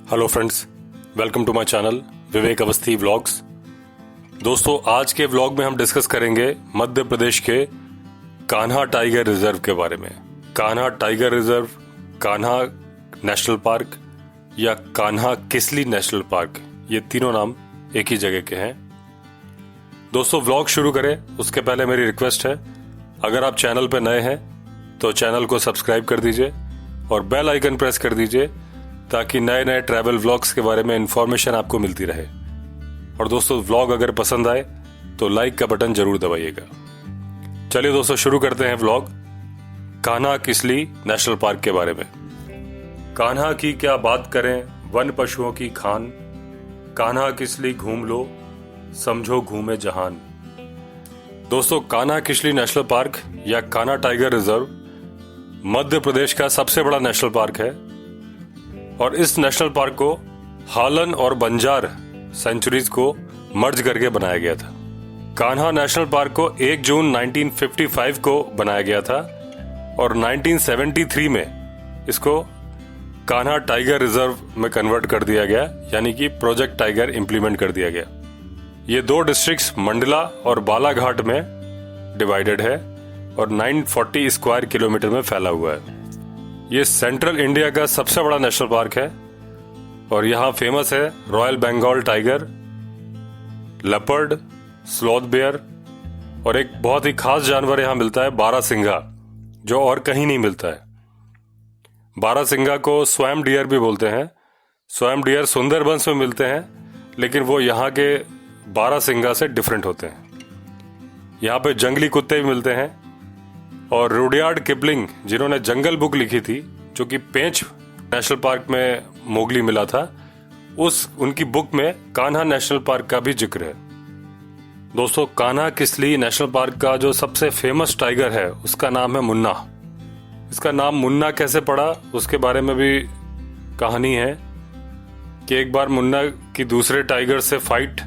Hello friends, welcome to my channel Vivek Awasthi vlogs. दोस्तों, आज के व्लॉग में हम डिस्कस करेंगे मध्य प्रदेश के कान्हा टाइगर रिजर्व के बारे में। Kanha tiger reserve, Kanha national park या कान्हा किसली नेशनल पार्क, ये तीनों नाम एक ही जगह के हैं। दोस्तों, व्लॉग शुरू करें उसके पहले मेरी रिक्वेस्ट है, अगर आप चैनल पर नए हैं तो चैनल को सब्सक्राइब कर दीजिए और बेल आइकन प्रेस कर दीजिए ताकि नए नए ट्रैवल व्लॉग्स के बारे में इंफॉर्मेशन आपको मिलती रहे। और दोस्तों, व्लॉग अगर पसंद आए तो लाइक का बटन जरूर दबाइएगा। चलिए दोस्तों, शुरू करते हैं vlog Kanha Kisli national park के बारे में। कान्हा की क्या बात करें, वन पशुओं की खान, कान्हा किसली घूम लो, समझो घूमे जहान। दोस्तों, कान्हा किसली नेशनल पार्क या कान्हा टाइगर रिजर्व मध्य प्रदेश का सबसे बड़ा नेशनल पार्क है और इस नेशनल पार्क को हालन और बंजार सेंचुरीज को मर्ज करके बनाया गया था। कान्हा नेशनल पार्क को 1 जून 1955 को बनाया गया था और 1973 में इसको कान्हा टाइगर रिजर्व में कन्वर्ट कर दिया गया, यानी कि प्रोजेक्ट टाइगर इंप्लीमेंट कर दिया गया। ये 2 डिस्ट्रिक्ट्स मंडला और बालाघाट में डिवाइडेड है और 940 स्क्वायर किलोमीटर में फैला हुआ है। ये सेंट्रल इंडिया का सबसे बड़ा नेशनल पार्क है और यहाँ फेमस है royal Bengal tiger, leopard, sloth bear और एक बहुत ही खास जानवर यहाँ मिलता है बारहसिंघा, जो और कहीं नहीं मिलता है। बारहसिंघा को स्वयं डियर भी बोलते हैं। स्वयं डियर सुंदरबंस में मिलते हैं, लेकिन वो यहाँ के बारहसिंघा से डिफरेंट होते हैं। यहाँ पे जंगली कुत्ते भी मिलते हैं और रुडयार्ड किपलिंग, जिन्होंने जंगल बुक लिखी थी, जो कि पेंच नेशनल पार्क में मोगली मिला था, उनकी बुक में कान्हा नेशनल पार्क का भी जिक्र है। दोस्तों, कान्हा किसली नेशनल पार्क का जो सबसे फेमस टाइगर है उसका नाम है मुन्ना। इसका नाम मुन्ना कैसे पड़ा उसके बारे में भी कहानी है कि एक बार मुन्ना की दूसरे टाइगर से फाइट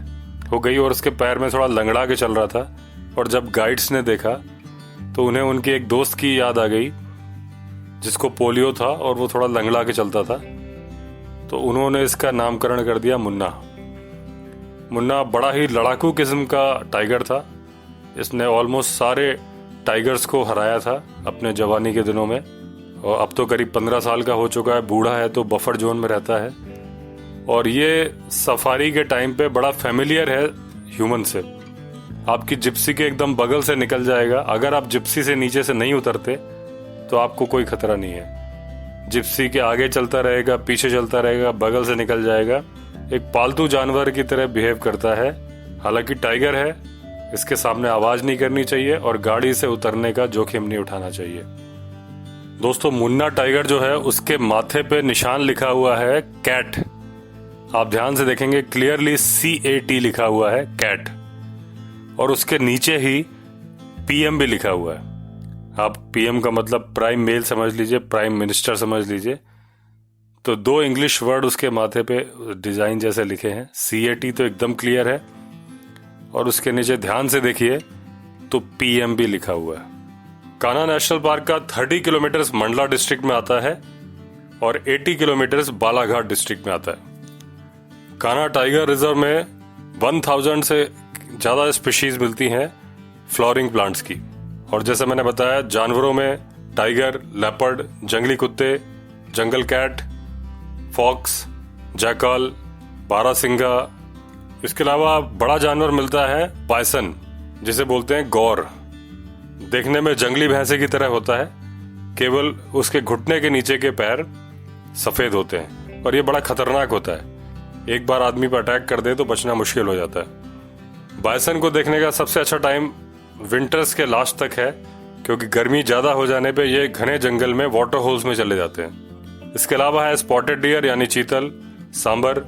हो गई और उसके पैर में थोड़ा लंगड़ा के चल रहा था, और जब गाइड्स ने देखा तो उन्हें उनके एक दोस्त की याद आ गई जिसको पोलियो था और वो थोड़ा लंगड़ा के चलता था, तो उन्होंने इसका नामकरण कर दिया मुन्ना। मुन्ना बड़ा ही लड़ाकू किस्म का टाइगर था। इसने ऑलमोस्ट सारे टाइगर्स को हराया था अपने जवानी के दिनों में, और अब तो करीब 15 साल का हो चुका है, बूढ़ा है, तो बफर जोन में रहता है। और ये सफारी के टाइम पे बड़ा फेमिलियर है ह्यूमन से। आपकी जिप्सी के एकदम बगल से निकल जाएगा। अगर आप जिप्सी से नीचे से नहीं उतरते तो आपको कोई खतरा नहीं है। जिप्सी के आगे चलता रहेगा, पीछे चलता रहेगा, बगल से निकल जाएगा। एक पालतू जानवर की तरह बिहेव करता है। हालांकि टाइगर है, इसके सामने आवाज नहीं करनी चाहिए और गाड़ी से उतरने का जोखिम नहीं उठाना चाहिए। दोस्तों, मुन्ना टाइगर जो है उसके माथे पे निशान लिखा हुआ है कैट। आप ध्यान से देखेंगे, क्लियरली CAT लिखा हुआ है, कैट। और उसके नीचे ही PM भी लिखा हुआ है। आप PM का मतलब प्राइम मेल समझ लीजिए, प्राइम मिनिस्टर समझ लीजिए। तो 2 इंग्लिश वर्ड उसके माथे पे डिजाइन जैसे लिखे हैं। CAT तो एकदम क्लियर है और उसके नीचे ध्यान से देखिए तो PM भी लिखा हुआ है। कान्हा नेशनल पार्क का 30 किलोमीटर मंडला डिस्ट्रिक्ट में आता है और 80 किलोमीटर बालाघाट डिस्ट्रिक्ट में आता है। कान्हा टाइगर रिजर्व में 1000 से ज्यादा स्पीशीज मिलती हैं फ्लावरिंग प्लांट्स की। और जैसे मैंने बताया, जानवरों में टाइगर, लेपर्ड, जंगली कुत्ते, जंगल कैट, फॉक्स, जैकल, बारहसिंघा। इसके अलावा बड़ा जानवर मिलता है बाइसन, जिसे बोलते हैं गौर। देखने में जंगली भैंसे की तरह होता है, केवल उसके घुटने के नीचे के पैर सफेद होते हैं और ये बड़ा खतरनाक होता है। एक बार आदमी पर अटैक कर दे तो बचना मुश्किल हो जाता है। बाइसन को देखने का सबसे अच्छा टाइम विंटर्स के लास्ट तक है, क्योंकि गर्मी ज्यादा हो जाने पे ये घने जंगल में वाटर होल्स में चले जाते हैं। इसके अलावा है स्पॉटेड डियर यानी चीतल, सांबर,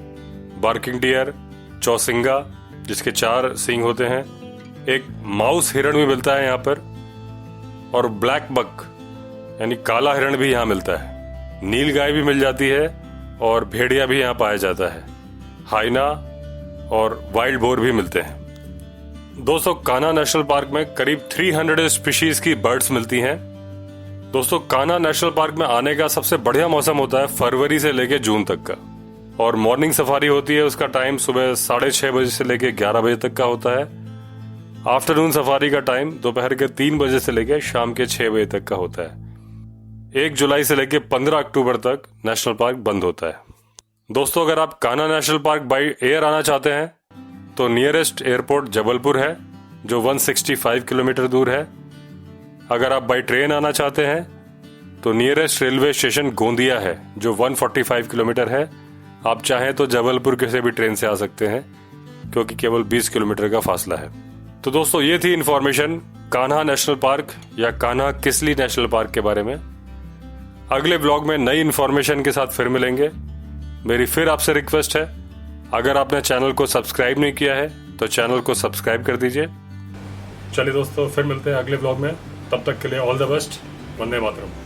बार्किंग डियर, चौसिंगा जिसके 4 सींग होते हैं, एक माउस हिरण भी मिलता है यहाँ पर, और ब्लैक बक यानी काला हिरण भी यहाँ मिलता है। नील गाय भी मिल जाती है और भेड़िया भी यहाँ पाया जाता है। हाइना और वाइल्ड बोर भी मिलते हैं। दोस्तों, कान्हा नेशनल पार्क में करीब 300 स्पीशीज की बर्ड्स मिलती हैं। दोस्तों, कान्हा नेशनल पार्क में आने का सबसे बढ़िया मौसम होता है फरवरी से लेकर जून तक का। और मॉर्निंग सफारी होती है, उसका टाइम सुबह 6:30 बजे से लेकर 11 बजे तक का होता है। आफ्टरनून सफारी का टाइम दोपहर के 3 बजे से लेकर शाम के 6 बजे तक का होता है। 1 जुलाई से लेकर 15 अक्टूबर तक नेशनल पार्क बंद होता है। दोस्तों, अगर आप Kanha national park by air आना चाहते हैं तो नियरेस्ट एयरपोर्ट जबलपुर है जो 165 किलोमीटर दूर है। अगर आप बाई ट्रेन आना चाहते हैं तो नियरेस्ट रेलवे स्टेशन गोंदिया है जो 145 किलोमीटर है। आप चाहें तो जबलपुर किसी भी ट्रेन से आ सकते हैं क्योंकि केवल 20 किलोमीटर का फासला है। तो दोस्तों, ये थी इन्फॉर्मेशन कान्हा नेशनल पार्क या कान्हा किसली नेशनल पार्क के बारे में। अगले ब्लॉग में नई इन्फॉर्मेशन के साथ फिर मिलेंगे। मेरी फिर आपसे रिक्वेस्ट है, अगर आपने चैनल को सब्सक्राइब नहीं किया है तो चैनल को सब्सक्राइब कर दीजिए। चलिए दोस्तों, फिर मिलते हैं अगले ब्लॉग में। तब तक के लिए all the best. Vande Mataram.